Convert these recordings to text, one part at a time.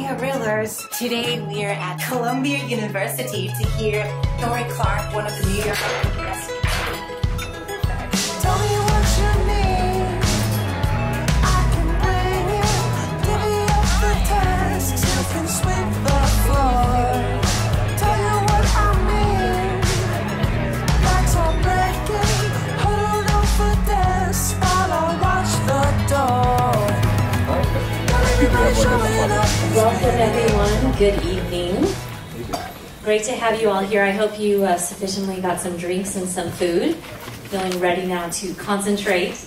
Hiya Reelers! Today we are at Columbia University to hear Dorie Clark, one of the New York best. Tell me what you need, I can bring it. Divvy up the tasks, you can sweep the floor. Tell you what I mean, backs are breaking. Huddled over desk while I watch the door. Welcome everyone, good evening. Great to have you all here. I hope you sufficiently got some drinks and some food. Feeling ready now to concentrate.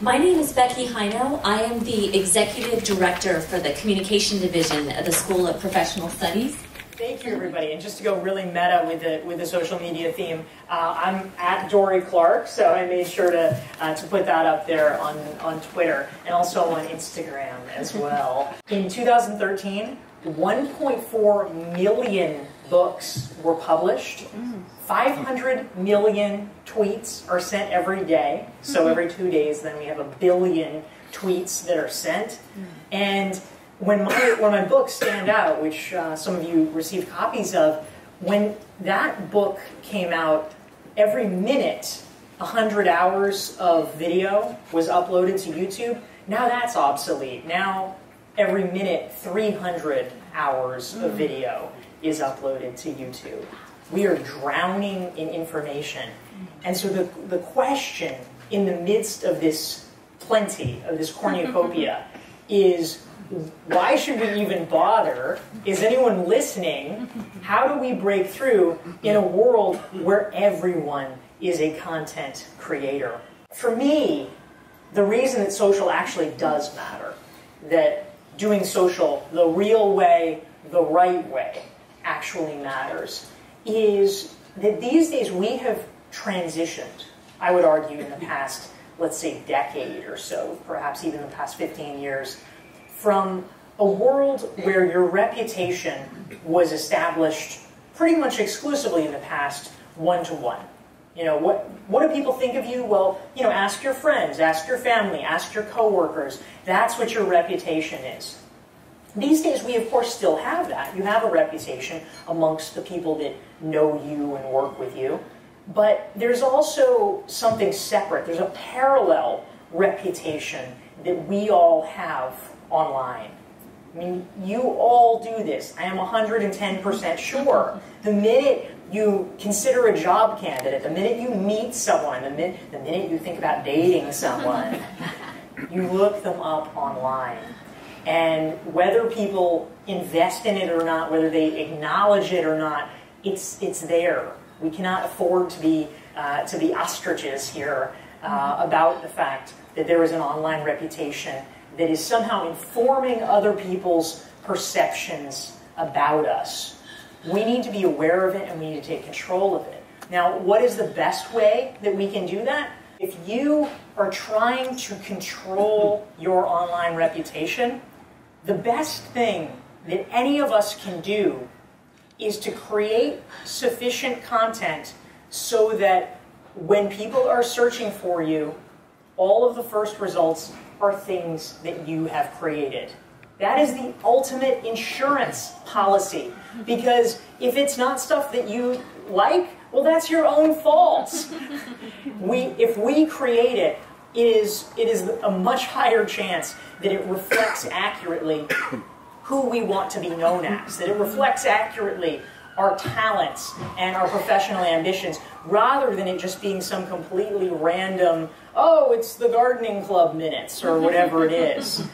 My name is Becky Heino. I am the Executive Director for the Communication Division at the School of Professional Studies. Thank you, everybody. And just to go really meta with the social media theme, I'm at Dorie Clark, so I made sure to put that up there on Twitter and also on Instagram as well. In 2013, 1.4 million books were published. 500 million tweets are sent every day. So every 2 days, then we have 1 billion tweets that are sent. And when my books stand out, which some of you received copies of, when that book came out, every minute 100 hours of video was uploaded to YouTube. Now that's obsolete. Now every minute 300 hours of video is uploaded to YouTube. We are drowning in information. And so the question in the midst of this plenty, of this cornucopia, is why should we even bother? Is anyone listening? How do we break through in a world where everyone is a content creator? For me, the reason that social actually does matter, that doing social the real way, the right way, actually matters, is that these days we have transitioned, I would argue, in the past, let's say, decade or so, perhaps even the past 15 years, from a world where your reputation was established pretty much exclusively in the past one-to-one. You know, what do people think of you? Well, you know, ask your friends, ask your family, ask your coworkers. That's what your reputation is. These days, we of course still have that. You have a reputation amongst the people that know you and work with you. But there's also something separate. There's a parallel reputation that we all have online. I mean, you all do this. I am 110% sure. The minute you consider a job candidate, the minute you meet someone, the minute you think about dating someone, you look them up online. And whether people invest in it or not, whether they acknowledge it or not, it's there. We cannot afford to be ostriches here about the fact that there is an online reputation that is somehow informing other people's perceptions about us. We need to be aware of it and we need to take control of it. Now, what is the best way that we can do that? If you are trying to control your online reputation, the best thing that any of us can do is to create sufficient content so that when people are searching for you, all of the first results are things that you have created. That is the ultimate insurance policy. Because if it's not stuff that you like, well, that's your own fault. If we create it, it is a much higher chance that it reflects accurately who we want to be known as, that it reflects accurately our talents and our professional ambitions, rather than it just being some completely random, oh, it's the gardening club minutes, or whatever it is.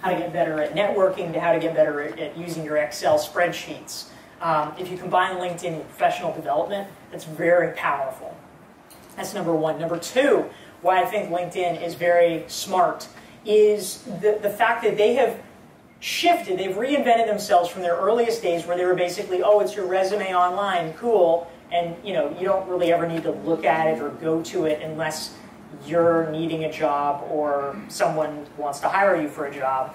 How to get better at networking, to how to get better at using your Excel spreadsheets. If you combine LinkedIn with professional development, that's very powerful. That's number one. Number two, why I think LinkedIn is very smart, is the fact that they have shifted, they've reinvented themselves from their earliest days where they were basically, oh, it's your resume online, cool, and you don't really ever need to look at it or go to it unless you're needing a job or someone wants to hire you for a job.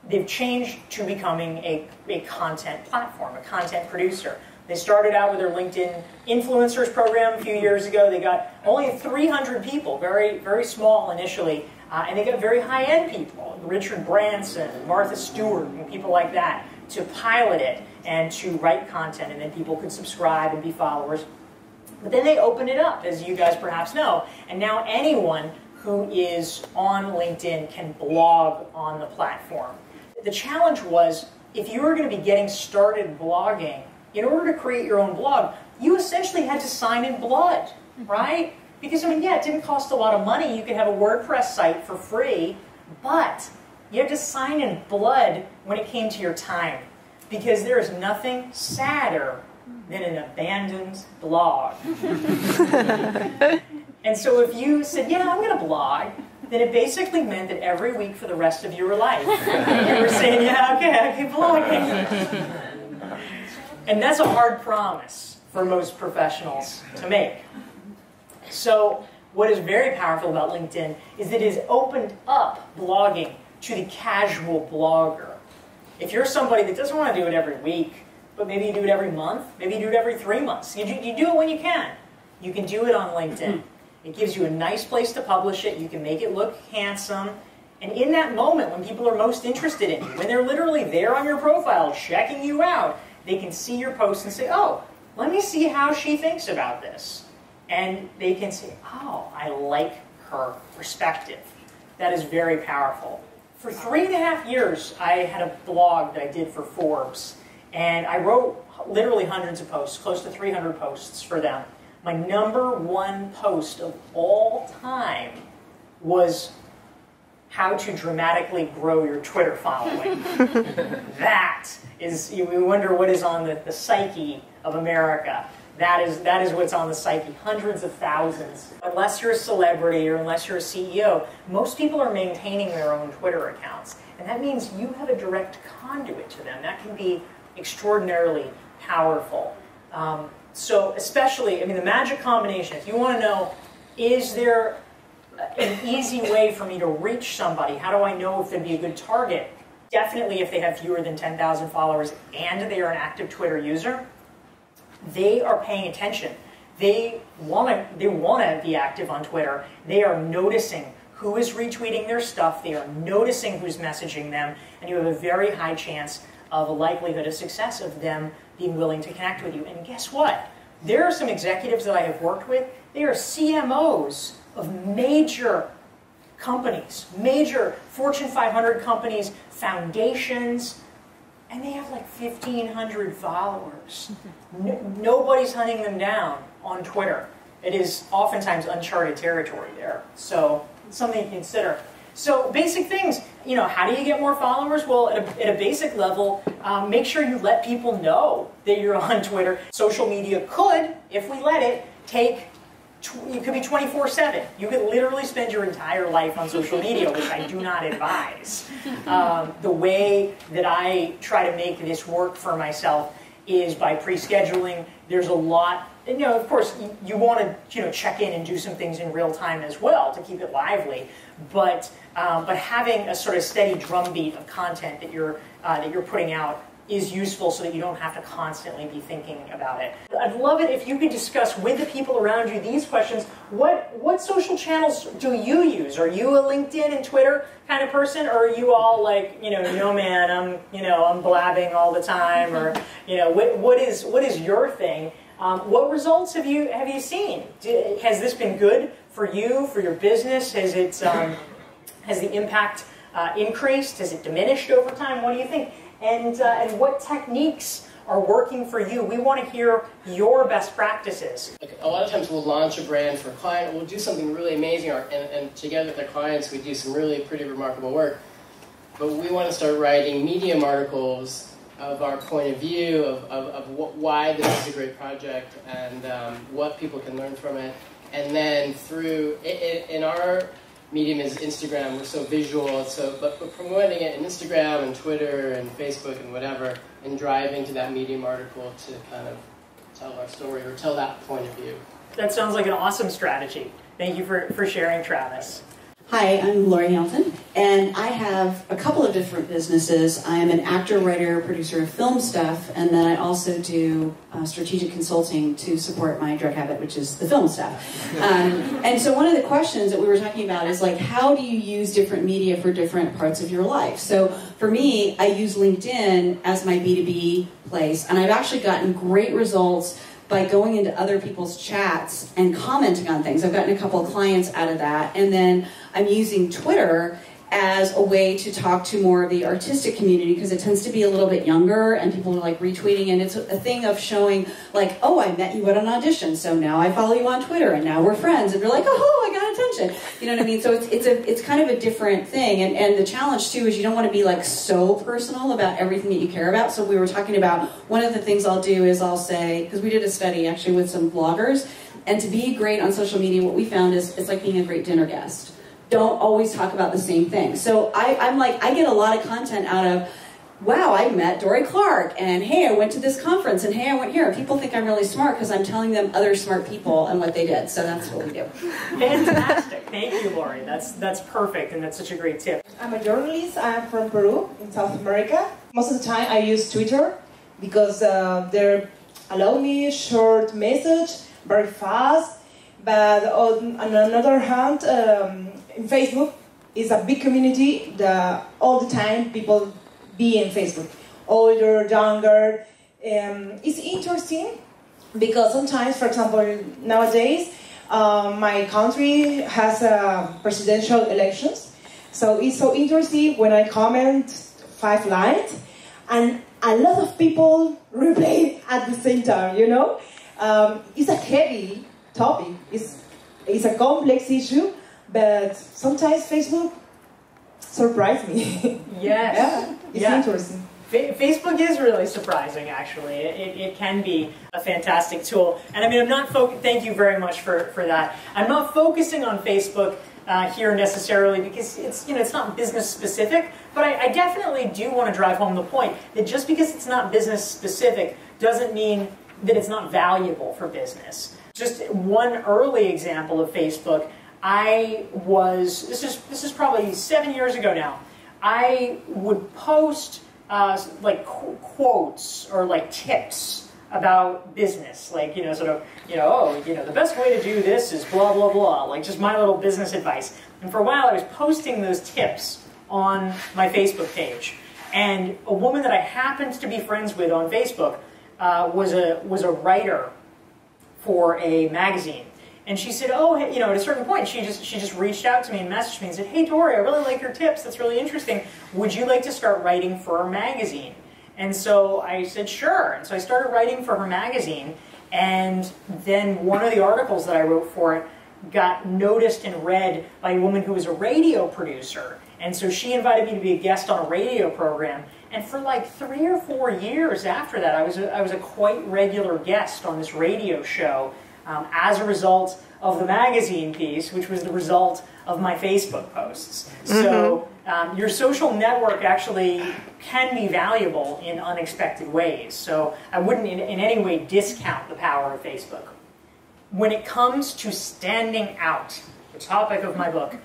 They've changed to becoming a content platform, a content producer. They started out with their LinkedIn influencers program a few years ago. They got only 300 people, very, very small initially, and they got very high-end people, Richard Branson, Martha Stewart, and people like that, to pilot it and to write content, and then people could subscribe and be followers. But then they opened it up, as you guys perhaps know, and now anyone who is on LinkedIn can blog on the platform. The challenge was, if you were going to be getting started blogging, in order to create your own blog, you essentially had to sign in blood, right? Because, I mean, yeah, it didn't cost a lot of money. You could have a WordPress site for free, but you had to sign in blood when it came to your time. Because there is nothing sadder than an abandoned blog. And so if you said, yeah, I'm going to blog, then it basically meant that every week for the rest of your life, you were saying, yeah, okay, I keep blogging. And that's a hard promise for most professionals to make. So what is very powerful about LinkedIn is that it has opened up blogging to the casual blogger. If you're somebody that doesn't want to do it every week, but maybe you do it every month, maybe you do it every 3 months, you do it when you can. You can do it on LinkedIn. It gives you a nice place to publish it. You can make it look handsome. And in that moment, when people are most interested in you, when they're literally there on your profile checking you out, they can see your post and say, oh, let me see how she thinks about this. And they can say, oh, I like her perspective. That is very powerful. For 3.5 years, I had a blog that I did for Forbes. And I wrote literally hundreds of posts, close to 300 posts for them. My #1 post of all time was how to dramatically grow your Twitter following. That is, we wonder what is on the psyche of America. That is what's on the psyche, hundreds of thousands. Unless you're a celebrity or unless you're a CEO, most people are maintaining their own Twitter accounts. And that means you have a direct conduit to them. That can be extraordinarily powerful. So especially, I mean, the magic combination, if you want to know, is there an easy way for me to reach somebody? How do I know if they'd be a good target? Definitely if they have fewer than 10,000 followers and they are an active Twitter user, they are paying attention. They want to be active on Twitter. They are noticing who is retweeting their stuff. They are noticing who's messaging them. And you have a very high chance of a likelihood of success of them being willing to connect with you. And guess what? There are some executives that I have worked with. They are CMOs of major companies, major Fortune 500 companies, foundations, and they have like 1,500 followers. Nobody's hunting them down on Twitter. It is oftentimes uncharted territory there. So it's something to consider. So basic things, you know, how do you get more followers? Well, at a basic level, make sure you let people know that you're on Twitter. Social media could, if we let it, you could be 24/7. You could literally spend your entire life on social media, which I do not advise. The way that I try to make this work for myself is by pre-scheduling. There's a lot, and, you know, of course, you want to, you know, check in and do some things in real time as well to keep it lively. But having a sort of steady drumbeat of content that you're putting out is useful so that you don't have to constantly be thinking about it. I'd love it if you could discuss with the people around you these questions. What social channels do you use? Are you a LinkedIn and Twitter kind of person, or are you all like, you know, no man, I'm blabbing all the time, or, you know, what is your thing? What results have you seen? Has this been good for you, for your business? Has the impact increased? Has it diminished over time? What do you think? And what techniques are working for you? We want to hear your best practices. Like, a lot of times we'll launch a brand for a client, we'll do something really amazing, and together with our clients we do some really pretty remarkable work. But we want to start writing Medium articles of our point of view, of why this is a great project, and what people can learn from it. And then through, in our medium is Instagram, we're so visual, but we're promoting it in Instagram and Twitter and Facebook and whatever, and driving to that Medium article to kind of tell our story or tell that point of view. That sounds like an awesome strategy. Thank you for sharing, Travis. Hi, I'm Lori Hamilton, and I have a couple of different businesses. I am an actor, writer, producer of film stuff, and then I also do strategic consulting to support my drug habit, which is the film stuff. And so one of the questions that we were talking about is like, how do you use different media for different parts of your life? So for me, I use LinkedIn as my B2B place, and I've actually gotten great results by going into other people's chats and commenting on things. I've gotten a couple of clients out of that. And then I'm using Twitter as a way to talk to more of the artistic community because it tends to be a little bit younger and people are like retweeting, and it's a thing of showing like, oh, I met you at an audition, so now I follow you on Twitter and now we're friends, and they're like, oh, I got attention. You know what I mean? So it's kind of a different thing, and the challenge too is you don't want to be like so personal about everything that you care about. So we were talking about, one of the things I'll do is I'll say, because we did a study actually with some bloggers, and to be great on social media, what we found is it's like being a great dinner guest. Don't always talk about the same thing. So I'm like, I get a lot of content out of, wow, I met Dorie Clark, and hey, I went to this conference, and hey, I went here. People think I'm really smart because I'm telling them other smart people and what they did. So that's what we do. Fantastic. Thank you, Lori. That's perfect, and that's such a great tip. I'm a journalist. I'm from Peru in South America. Most of the time I use Twitter because they allow me short message very fast. But on another hand, in Facebook is a big community that all the time people be in Facebook, older, younger. It's interesting because sometimes, for example, nowadays, my country has presidential elections. So it's so interesting when I comment 5 lines and a lot of people reply at the same time, you know? It's a heavy topic. It's a complex issue, but sometimes Facebook surprised me. Yes. Yeah, it's interesting. Facebook is really surprising, actually. It can be a fantastic tool. And I mean, I'm not thank you very much for that. I'm not focusing on Facebook here necessarily because it's not business specific, but I definitely do want to drive home the point that just because it's not business specific doesn't mean that it's not valuable for business. Just one early example of Facebook, this is probably 7 years ago now, I would post like quotes or like tips about business, like, the best way to do this is blah, blah, blah, like just my little business advice. And for a while I was posting those tips on my Facebook page. And a woman that I happened to be friends with on Facebook was a writer for a magazine, and she said, "Oh, hey," at a certain point, she just reached out to me and messaged me and said, "Hey, Dorie, I really like your tips. That's really interesting. Would you like to start writing for our magazine?" And so I said, "Sure." And so I started writing for her magazine, and then one of the articles that I wrote for it got noticed and read by a woman who was a radio producer, and so she invited me to be a guest on a radio program. And for like 3 or 4 years after that, I was a quite regular guest on this radio show as a result of the magazine piece, which was the result of my Facebook posts. So your social network actually can be valuable in unexpected ways. So I wouldn't in any way discount the power of Facebook. When it comes to standing out, the topic of my book,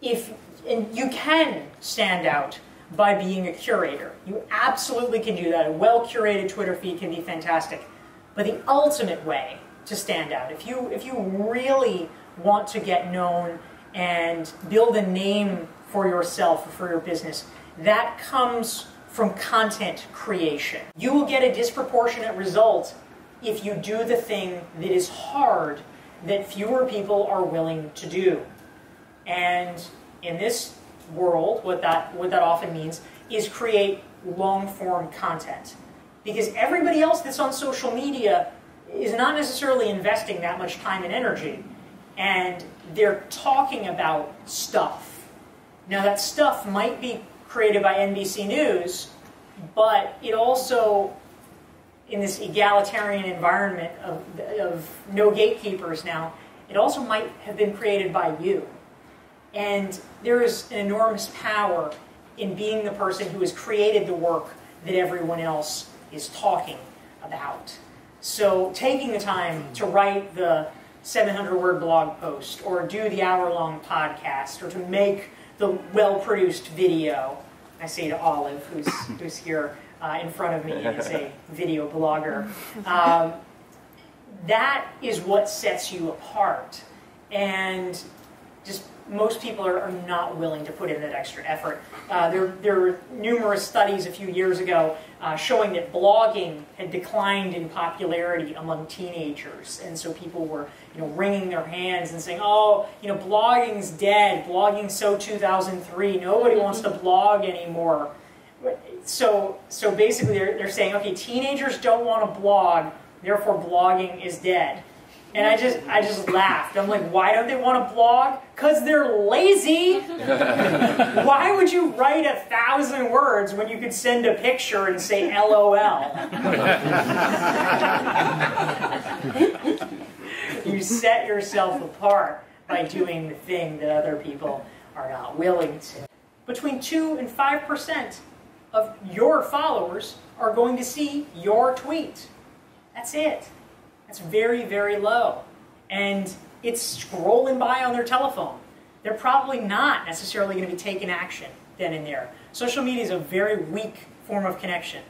and you can stand out by being a curator. You absolutely can do that. A well-curated Twitter feed can be fantastic. But the ultimate way to stand out, if you really want to get known and build a name for yourself or for your business, that comes from content creation. You will get a disproportionate result if you do the thing that is hard, that fewer people are willing to do. And in this world, what that often means is create long-form content. Because everybody else that's on social media is not necessarily investing that much time and energy. And they're talking about stuff. Now that stuff might be created by NBC News, but it also, in this egalitarian environment of no gatekeepers now, it also might have been created by you. And there is an enormous power in being the person who has created the work that everyone else is talking about. So taking the time to write the 700-word blog post, or do the hour-long podcast, or to make the well-produced video. I say to Olive, who's here in front of me, and is a video blogger. That is what sets you apart. And just most people are not willing to put in that extra effort. There were numerous studies a few years ago showing that blogging had declined in popularity among teenagers, and so people were, wringing their hands and saying, "Oh, blogging's dead. Blogging's so 2003. Nobody wants to blog anymore." So basically, they're saying, okay, teenagers don't want to blog, therefore blogging is dead. And I just laughed. I'm like, why don't they want to blog? Because they're lazy. Why would you write 1,000 words when you could send a picture and say LOL? You set yourself apart by doing the thing that other people are not willing to. Between 2 and 5% of your followers are going to see your tweet. That's it. That's very, very low. And it's scrolling by on their telephone. They're probably not necessarily going to be taking action then and there. Social media is a very weak form of connection.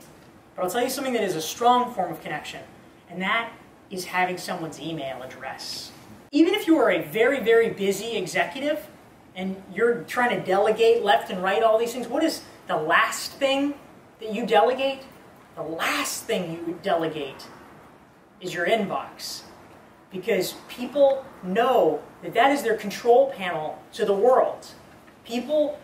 But I'll tell you something that is a strong form of connection, and that is having someone's email address. Even if you are a very, very busy executive and you're trying to delegate left and right all these things, what is the last thing that you delegate? The last thing you delegate is your inbox, because people know that that is their control panel to the world. People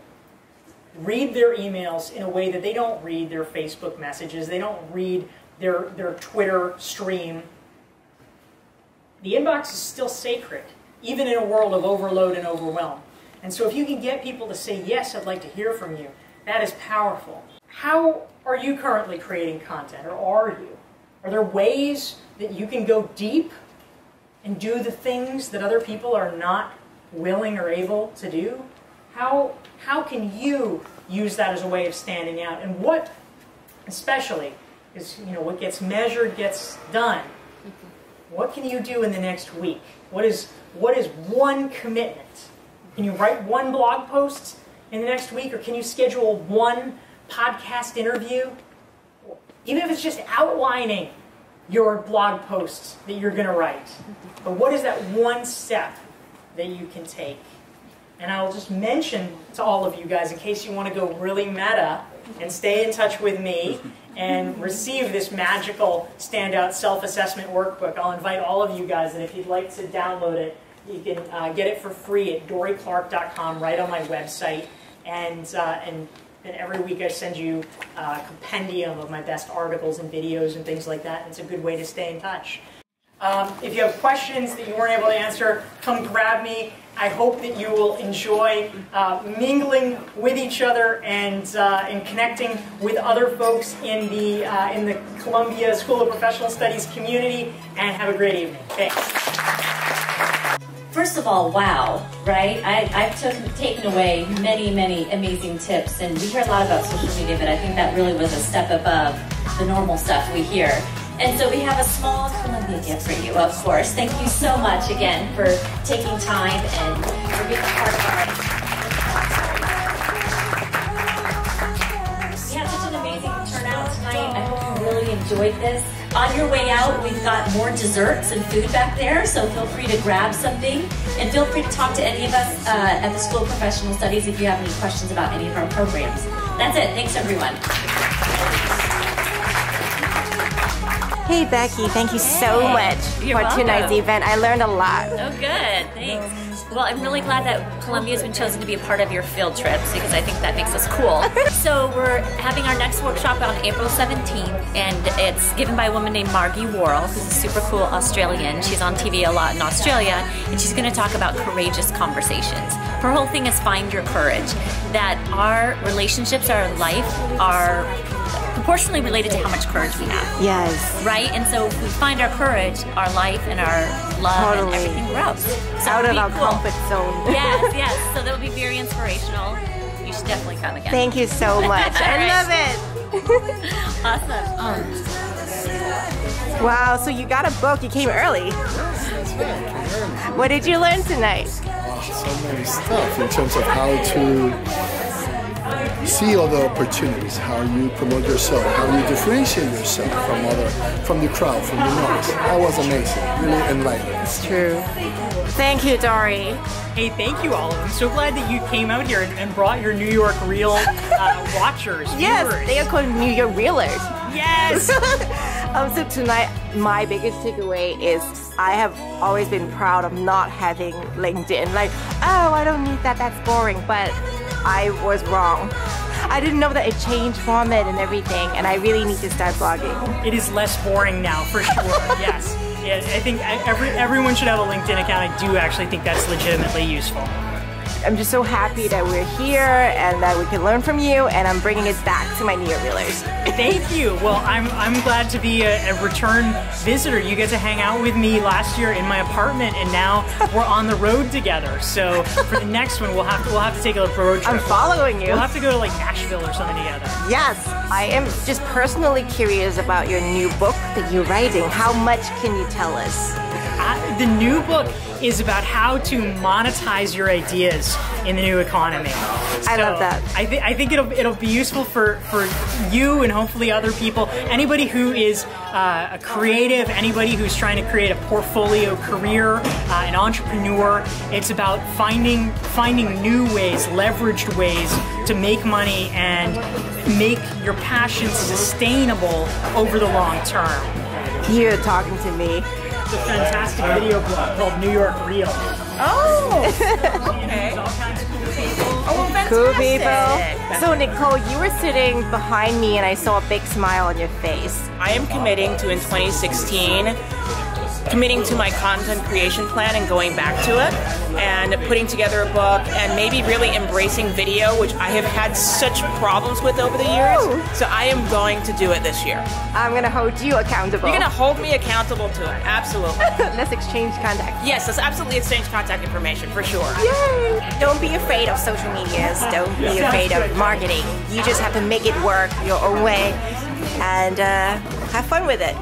read their emails in a way that they don't read their Facebook messages, they don't read their Twitter stream. The inbox is still sacred, even in a world of overload and overwhelm. And so if you can get people to say, yes, I'd like to hear from you, that is powerful. How are you currently creating content, or are you? Are there ways that you can go deep and do the things that other people are not willing or able to do? How can you use that as a way of standing out? And what, especially, is what gets measured gets done. What can you do in the next week? What is one commitment? Can you write one blog post in the next week, or can you schedule one podcast interview? Even if it's just outlining your blog posts that you're going to write. But what is that one step that you can take? And I'll just mention to all of you guys, in case you want to go really meta and stay in touch with me and receive this magical standout self-assessment workbook, I'll invite all of you guys, and if you'd like to download it, you can get it for free at dorieclark.com, right on my website. And every week I send you a compendium of my best articles and videos and things like that. And it's a good way to stay in touch. If you have questions that you weren't able to answer, come grab me. I hope that you will enjoy mingling with each other and connecting with other folks in the Columbia School of Professional Studies community. And have a great evening. Thanks. First of all, wow, right? I've taken away many, many amazing tips, and we hear a lot about social media, but I think that really was a step above the normal stuff we hear. And so we have a small Columbia gift for you, of course. Thank you so much again for taking time and for being a part of our... We had such an amazing turnout tonight. I hope you really enjoyed this. On your way out, we've got more desserts and food back there, so feel free to grab something. And feel free to talk to any of us at the School of Professional Studies if you have any questions about any of our programs. That's it. Thanks, everyone. Hey, Becky, thank you so much for tonight's event. I learned a lot. Oh, good. Thanks. Well, I'm really glad that Columbia has been chosen to be a part of your field trips, because I think that makes us cool. So we're having our next workshop on April 17th, and it's given by a woman named Margie Worrell, who's a super cool Australian. She's on TV a lot in Australia, and she's going to talk about courageous conversations. Her whole thing is find your courage, that our relationships, our life, are proportionally related to how much courage we have. Yes. Right? And so if we find our courage, our life and our love and everything grows. So out of our comfort zone. Yes, yes. So that will be very inspirational. You should definitely come again. Thank you so much. I love it. Awesome. Wow, so you got a book. You came early. That's right. What did you learn tonight? So many stuff in terms of how to see all the opportunities, how you promote yourself, how you differentiate yourself from the crowd, from the noise. That was amazing, really enlightening. It's true. Thank you, Dorie. Hey, thank you all. I'm so glad that you came out here and brought your New York Reel watchers, Yes, viewers. they are called New York Reelers. Yes! So tonight, my biggest takeaway is I have always been proud of not having LinkedIn. Like, oh, I don't need that, that's boring. But I was wrong. I didn't know that it changed format and everything, and I really need to start blogging. It is less boring now, for sure, yes. Yeah, I think everyone should have a LinkedIn account. I do actually think that's legitimately useful. I'm just so happy that we're here and that we can learn from you, and I'm bringing it back to my New York Reelers. Thank you. Well, I'm glad to be a return visitor. You get to hang out with me last year in my apartment, and now we're on the road together. So for the next one, we'll have to take a road trip. I'm following you. We'll have to go to like Nashville or something together. Yes, I am just personally curious about your new book that you're writing. How much can you tell us? The new book is about how to monetize your ideas in the new economy. I love that. I think it'll be useful for you and hopefully other people. Anybody who is a creative, anybody who's trying to create a portfolio career, an entrepreneur. It's about finding new ways, leveraged ways to make money and make your passion sustainable over the long term. You're talking to me. It's a fantastic video blog called New York Reel. Oh! Okay. Oh, fantastic. Cool people. So Nicole, you were sitting behind me and I saw a big smile on your face. I am committing to, in 2016, committing to my content creation plan and going back to it and putting together a book and maybe really embracing video, which I have had such problems with over the years. Ooh. So I am going to do it this year. I'm going to hold you accountable. You're going to hold me accountable to it, absolutely. Let's exchange contact. Yes, let's absolutely exchange contact information, for sure. Yay! Don't be afraid of social medias. Don't be afraid of marketing. You just have to make it work your own way and have fun with it.